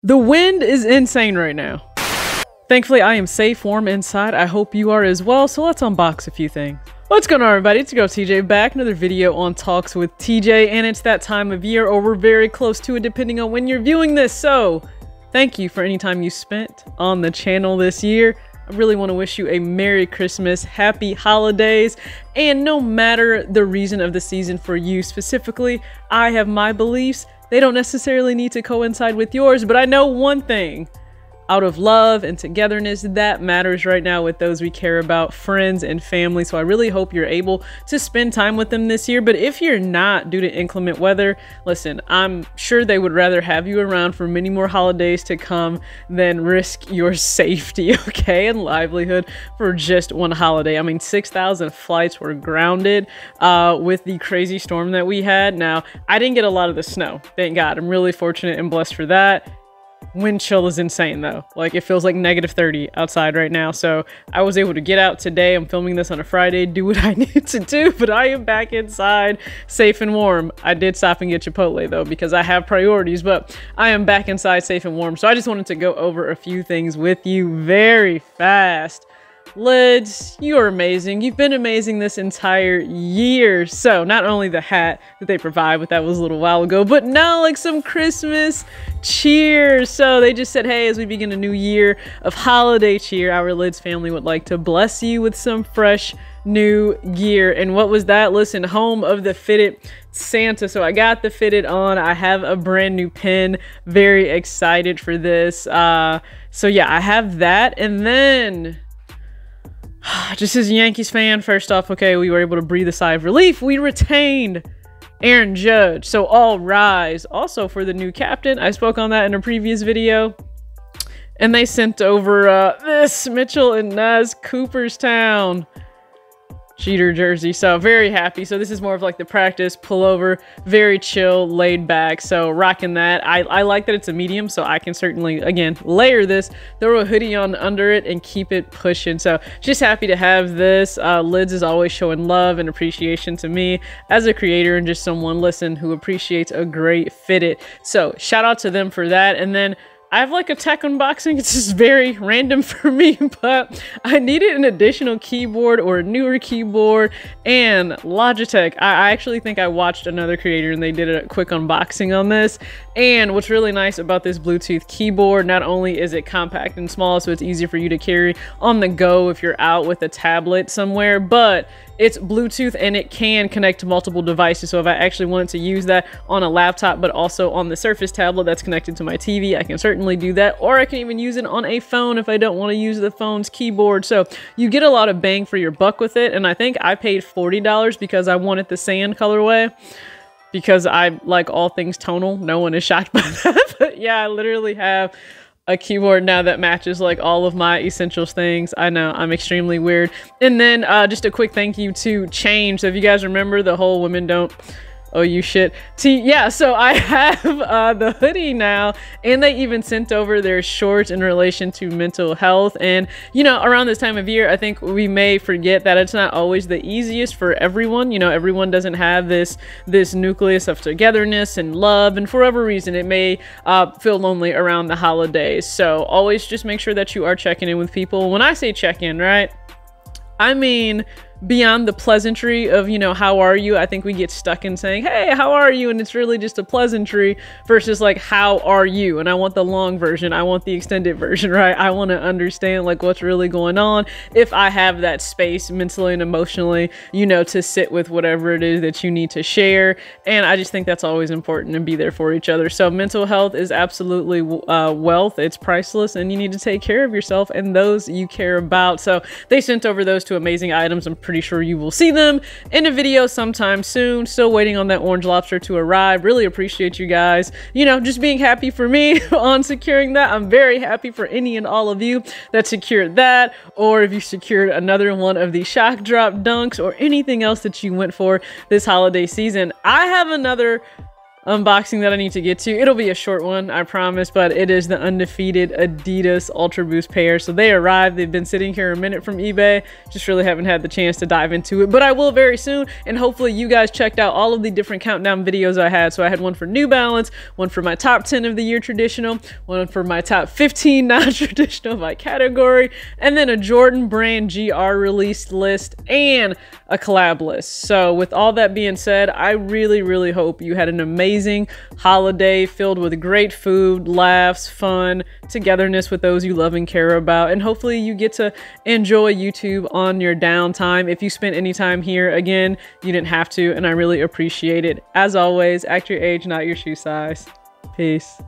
The wind is insane right now. Thankfully, I am safe, warm inside. I hope you are as well, so let's unbox a few things. What's going on, everybody? It's your girl TJ back. Another video on Talks with TJ, and it's that time of year, or we're very close to it depending on when you're viewing this. So, thank you for any time you spent on the channel this year. I really want to wish you a Merry Christmas, Happy Holidays, and no matter the reason of the season for you specifically, I have my beliefs. They don't necessarily need to coincide with yours, but I know one thing. Out of love and togetherness, that matters right now with those we care about, friends and family. So I really hope you're able to spend time with them this year. But if you're not, due to inclement weather, listen, I'm sure they would rather have you around for many more holidays to come than risk your safety, okay, and livelihood for just one holiday. I mean, 6,000 flights were grounded with the crazy storm that we had. Now, I didn't get a lot of the snow, thank God. I'm really fortunate and blessed for that. Wind chill is insane though. Like, it feels like -30 outside right now. So I was able to get out today. I'm filming this on a Friday, do what I need to do, but I am back inside safe and warm. I did stop and get Chipotle though, because I have priorities, but I am back inside safe and warm. So I just wanted to go over a few things with you very fast. Lids, you are amazing. You've been amazing this entire year. So not only the hat that they provide, but that was a little while ago, but now like some Christmas cheer. So they just said, hey, as we begin a new year of holiday cheer, our Lids family would like to bless you with some fresh new gear. And what was that? Listen, home of the fitted Santa. So I got the fitted on. I have a brand new pin. Very excited for this. So yeah, I have that. And then just as a Yankees fan, first off, okay, we were able to breathe a sigh of relief. We retained Aaron Judge, so all rise. Also for the new captain, I spoke on that in a previous video. And they sent over this Mitchell and Naz Cooperstown cheater jersey, so very happy. So this is more of like the practice pullover, very chill, laid back, so rocking that. I like that it's a medium, so I can certainly, again, layer this, throw a hoodie on under it, and keep it pushing. So just happy to have this. Lids is always showing love and appreciation to me as a creator and just someone, listen, who appreciates a great fitted. So shout out to them for that. And then I have like a tech unboxing. It's just very random for me, but I needed an additional keyboard or a newer keyboard, and Logitech. I actually think I watched another creator and they did a quick unboxing on this. And what's really nice about this Bluetooth keyboard, not only is it compact and small, so it's easy for you to carry on the go if you're out with a tablet somewhere, but it's Bluetooth and it can connect to multiple devices. So if I actually wanted to use that on a laptop, but also on the Surface tablet that's connected to my TV, I can certainly do that. Or I can even use it on a phone if I don't want to use the phone's keyboard. So you get a lot of bang for your buck with it. And I think I paid $40 because I wanted the sand colorway, because I like all things tonal. No one is shocked by that. But yeah, I literally have a keyboard now that matches like all of my essentials things. I know, I'm extremely weird. And then just a quick thank you to Change. So if you guys remember the whole women don't owe you shit yeah, so I have the hoodie now, and they even sent over their shorts in relation to mental health. And you know, around this time of year, I think we may forget that it's not always the easiest for everyone. You know, everyone doesn't have this nucleus of togetherness and love, and for whatever reason it may feel lonely around the holidays. So always just make sure that you are checking in with people. When I say check in, right, I mean beyond the pleasantry of, you know, how are you? I think we get stuck in saying, hey, how are you? And it's really just a pleasantry versus like, how are you? And I want the long version. I want the extended version, right? I want to understand like what's really going on if I have that space mentally and emotionally, you know, to sit with whatever it is that you need to share. And I just think that's always important, to be there for each other. So mental health is absolutely wealth. It's priceless, and you need to take care of yourself and those you care about. So they sent over those two amazing items. I'm pretty sure you will see them in a video sometime soon. Still waiting on that orange lobster to arrive. Really appreciate you guys, you know, just being happy for me on securing that. I'm very happy for any and all of you that secured that, or if you secured another one of the shock drop dunks or anything else that you went for this holiday season. I have another unboxing that I need to get to. It'll be a short one, I promise, but it is the undefeated Adidas Ultra Boost pair. So they arrived. They've been sitting here a minute from eBay. Just really haven't had the chance to dive into it, but I will very soon. And hopefully you guys checked out all of the different countdown videos I had. So I had one for New Balance, one for my top 10 of the year traditional, one for my top 15 non-traditional by category, and then a Jordan brand GR released list and a collab list. So with all that being said, I really hope you had an amazing holiday filled with great food, laughs, fun, togetherness with those you love and care about, and hopefully you get to enjoy YouTube on your downtime. If you spent any time here, again, you didn't have to, and I really appreciate it. As always, act your age, not your shoe size. Peace.